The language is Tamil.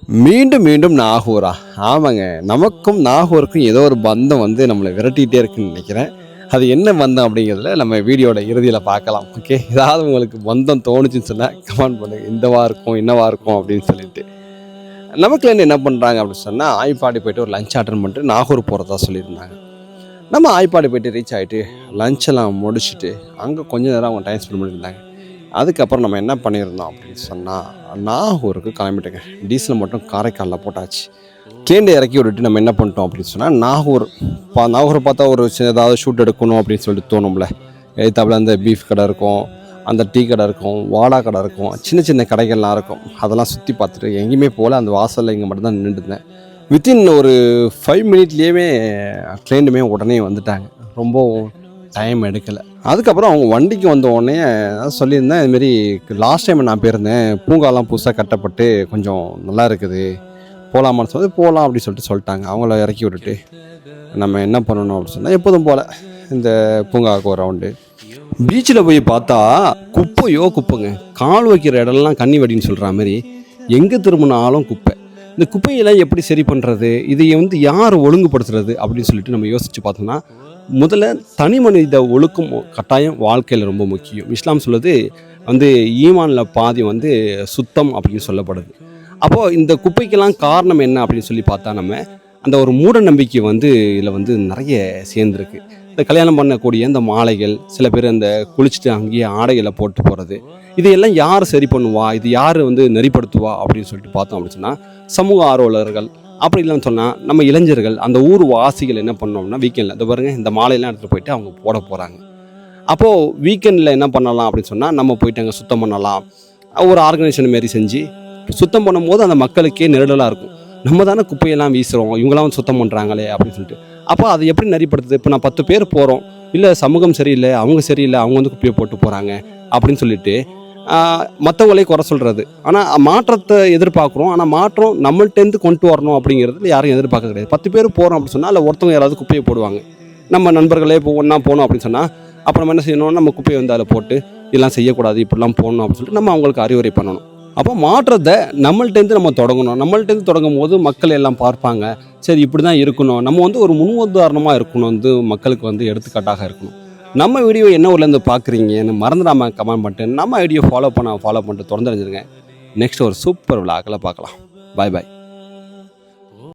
மீண்டும் மீண்டும் நாகூரா? ஆமாங்க. நமக்கும் நாகூருக்கும் ஏதோ ஒரு பந்தம் வந்து நம்மளை விரட்டிகிட்டே இருக்குன்னு நினைக்கிறேன். அது என்ன பந்தம் அப்படிங்கிறதுல நம்ம வீடியோட இறுதியில் பார்க்கலாம். ஓகே, ஏதாவது உங்களுக்கு பந்தம் தோணுச்சுன்னு சொன்னால் கமெண்ட் பண்ணுங்கள். இந்தவா இருக்கும் என்னவா இருக்கும் அப்படின்னு சொல்லிட்டு. நமக்குலேருந்து என்ன பண்ணுறாங்க அப்படின்னு சொன்னால், ஆய்ப்பாடி போய்ட்டு ஒரு லஞ்ச் அட்டன் பண்ணிட்டு நாகூர் போகிறதா சொல்லியிருந்தாங்க. நம்ம ஆய்ப்பாடி போய்ட்டு ரீச் ஆகிட்டு லஞ்செல்லாம் முடிச்சுட்டு அங்கே கொஞ்சம் நேரம் அவங்க டைம் ஸ்பெண்ட் பண்ணியிருந்தாங்க. அதுக்கப்புறம் நம்ம என்ன பண்ணியிருந்தோம் அப்படின்னு சொன்னால், நாகூருக்கு கிளம்பிட்டேங்க. டீசல் மட்டும் காரைக்காலில் போட்டாச்சு. கேண்டை இறக்கி விட்டுட்டு நம்ம என்ன பண்ணிட்டோம் அப்படின்னு சொன்னால், நாகூரை பார்த்தா ஒரு ஏதாவது ஷூட் எடுக்கணும் அப்படின்னு சொல்லிட்டு தோணும்ல. எழுத்தாப்புல அந்த பீஃப் கடை இருக்கும், அந்த டீ கடை இருக்கும், வாடா கடை இருக்கும், சின்ன சின்ன கடைகள்லாம் இருக்கும். அதெல்லாம் சுற்றி பார்த்துட்டு எங்கேயுமே போகல. அந்த வாசலில் இங்கே மட்டும்தான் நின்றுருந்தேன். வித்தின் ஒரு 5 மினிட்லேயே கிளைண்ட்டுமே உடனே வந்துட்டாங்க. ரொம்ப டைம் எடுக்கலை. அதுக்கப்புறம் அவங்க வண்டிக்கு வந்த உடனே சொல்லியிருந்தேன், இதுமாரி லாஸ்ட் டைம் நான் போயிருந்தேன், பூங்காலாம் புதுசாக கட்டப்பட்டு கொஞ்சம் நல்லா இருக்குது, போகலாமான்னு சொல்லி போகலாம் அப்படின்னு சொல்லிட்டாங்க. அவங்கள இறக்கி விட்டுட்டு நம்ம என்ன பண்ணணும் அப்படின்னு சொன்னால், எப்போதும் போல் இந்த பூங்காவுக்கு ஒரு ரவுண்டு. பீச்சில் போய் பார்த்தா குப்பைங்க. கால் வைக்கிற இடம்லாம் கன்னி வடின்னு சொல்கிற மாதிரி எங்கே திரும்பினாலும் குப்பை. இந்த குப்பையெல்லாம் எப்படி சரி பண்ணுறது, இதை வந்து யார் ஒழுங்குபடுத்துறது அப்படின்னு சொல்லிட்டு நம்ம யோசித்து பார்த்தோம்னா, முதல்ல தனி மனித ஒழுக்கம் கட்டாயம் வாழ்க்கையில் ரொம்ப முக்கியம். இஸ்லாம் சொல்லுது வந்து ஈமானில் பாதி வந்து சுத்தம் அப்படின்னு சொல்லப்படுது. அப்போது இந்த குப்பைக்கெல்லாம் காரணம் என்ன அப்படின்னு சொல்லி பார்த்தா, நம்ம அந்த ஒரு மூட நம்பிக்கை வந்து இதில் வந்து நிறைய சேர்ந்துருக்கு. இந்த கல்யாணம் பண்ணக்கூடிய இந்த மாலைகள், சில பேர் அந்த குளிச்சுட்டு அங்கேயே ஆடைகளை போட்டு போகிறது, இதையெல்லாம் யார் சரி பண்ணுவா, இது யார் வந்து நெறிப்படுத்துவா அப்படின்னு சொல்லிட்டு பார்த்தோம் அப்படின்னு சொன்னால், சமூக ஆர்வலர்கள். அப்படி இல்லைன்னு சொன்னால் நம்ம இளைஞர்கள், அந்த ஊர் வாசிகள் என்ன பண்ணோம்னா, வீக்கெண்டில் இந்த பாருங்கள் இந்த மாலையெல்லாம் எடுத்துகிட்டு போயிட்டு அவங்க போட போகிறாங்க. அப்போது வீக்கெண்டில் என்ன பண்ணலாம் அப்படின்னு சொன்னால், நம்ம போயிட்டு அங்கே சுத்தம் பண்ணலாம். ஒரு ஆர்கனைசேஷன் மாரி செஞ்சு சுத்தம் பண்ணும்போது அந்த மக்களுக்கே நெருடலாக இருக்கும். நம்ம தானே குப்பையெல்லாம் வீசுகிறோம், இவங்களாம் வந்து சுத்தம் பண்ணுறாங்களே அப்படின்னு சொல்லிட்டு. அப்போ அதை எப்படி நெறிப்படுத்துது? இப்போ நான் 10 பேர் போகிறோம், இல்லை சமூகம் சரியில்லை, அவங்க சரியில்லை, அவங்க வந்து குப்பையை போட்டு போகிறாங்க அப்படின்னு சொல்லிட்டு மற்றவங்களே குறை சொல்கிறது. ஆனால் மாற்றத்தை எதிர்பார்க்குறோம். ஆனால் மாற்றம் நம்மள்டேருந்து கொண்டு வரணும் அப்படிங்கிறது யாரும் எதிர்பார்க்க கிடையாது. 10 பேர் போகிறோம் அப்படின்னு சொன்னால் அதில் ஒருத்தவங்க யாராவது குப்பையை போடுவாங்க. நம்ம நண்பர்களே இப்போ ஒன்றா போகணும் அப்படின்னு சொன்னால், அப்போ நம்ம என்ன செய்யணும், நம்ம குப்பையை வந்து அதில் போட்டு இதெல்லாம் செய்யக்கூடாது, இப்படிலாம் போகணும் அப்படின்னு சொல்லிட்டு நம்ம அவங்களுக்கு அறிவுரை பண்ணணும். அப்போ மாற்றத்தை நம்மள்டேருந்து நம்ம தொடங்கணும். நம்மள்டேருந்து தொடங்கும் போது மக்கள் எல்லாம் பார்ப்பாங்க, சரி இப்படி தான் இருக்கணும், நம்ம வந்து ஒரு முன்னுதாரணமாக இருக்கணும், வந்து மக்களுக்கு வந்து எடுத்துக்காட்டாக இருக்கணும். நம்ம வீடியோ என்ன ஊர்லேருந்து பார்க்குறீங்கன்னு மறந்துடாமல் கமெண்ட் பண்ணிட்டு நம்ம வீடியோ ஃபாலோ பண்ணிட்டு தொடர்ந்து அறிஞ்சிருங்க. நெக்ஸ்ட் ஒரு சூப்பர் விழாக்கில் பார்க்கலாம். பாய் பாய்.